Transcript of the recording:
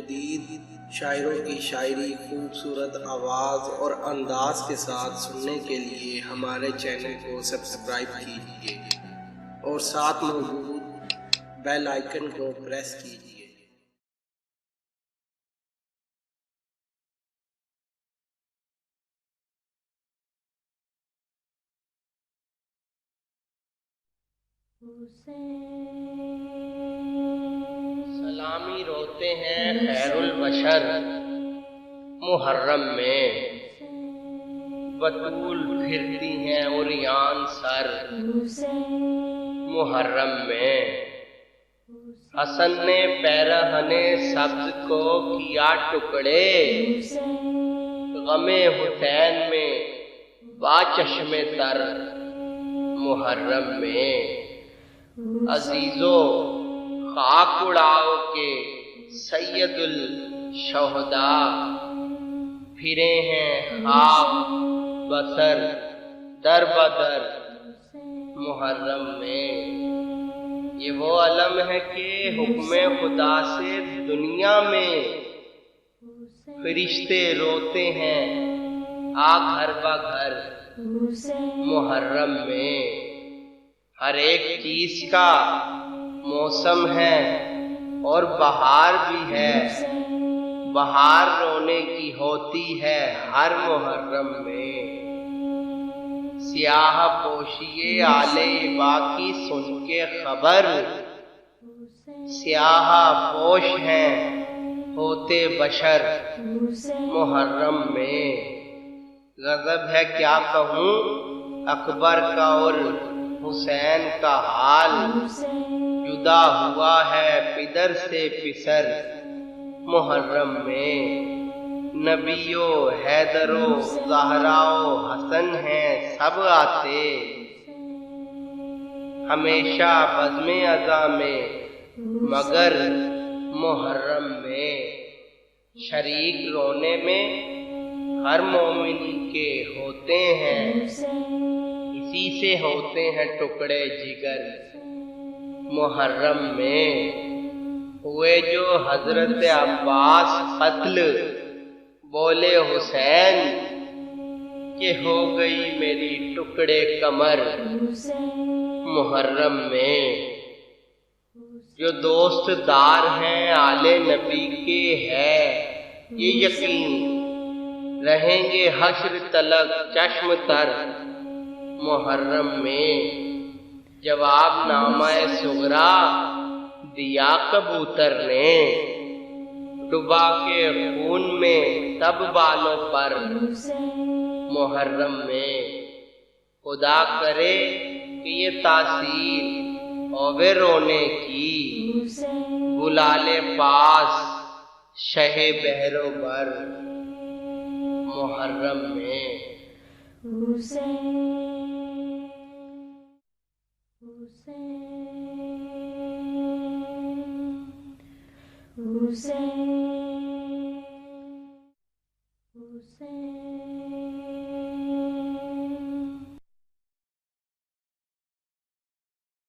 جدید شاعروں کی شاعری خوبصورت آواز اور انداز کے ساتھ سننے کے لیے ہمارے چینل کو سبسکرائب کیجیے اور ساتھ موجود بیل آئیکن کو پریس کیجیے۔ سلامی روتے ہیں خیر البشر محرم میں، بطول پھرتی ہیں عریان سر محرم میں، حسن نے پیرہن سبز کو کیا ٹکڑے، غم حسین میں با چشم تر محرم میں، عزیزو خاک اڑاؤ کے سید الشہداء پھرے ہیں خاک بسر در بدر محرم میں۔ یہ وہ علم ہے کہ حکم خدا سے دنیا میں فرشتے روتے ہیں آ گھر با گھر محرم میں۔ ہر ایک چیز کا موسم ہے اور بہار بھی ہے، بہار رونے کی ہوتی ہے ہر محرم میں۔ سیاہ پوشیے آل عبا کی سن کے خبر، سیاہ پوش ہیں ہوتے بشر محرم میں۔ غضب ہے کیا کہوں اکبر کا اور حسین کا حال، جدا ہوا ہے پدر سے پسر محرم میں۔ نبی و حیدر و زہرا و حسن ہیں سب آتے، ہمیشہ بزم عزا میں مگر محرم میں۔ شریک رونے میں ہر مومن کے ہوتے ہیں، اسی سے ہوتے ہیں ٹکڑے جگر محرم میں۔ ہوئے جو حضرت عباس قتل، بولے حسین کہ ہو گئی میری ٹکڑے کمر محرم میں۔ جو دوست دار ہیں آل نبی کے ہے یہ یقین، رہیں گے حشر تلک چشم تر محرم میں۔ جواب نامہ صغرا دیا کبوتر نے، ڈبا کے خون میں تب بالوں پر محرم میں۔ خدا کرے کہ یہ تاثیر ہوے رونے کی، بلا لے پاس شہ بحر و بر محرم میں۔ Hussein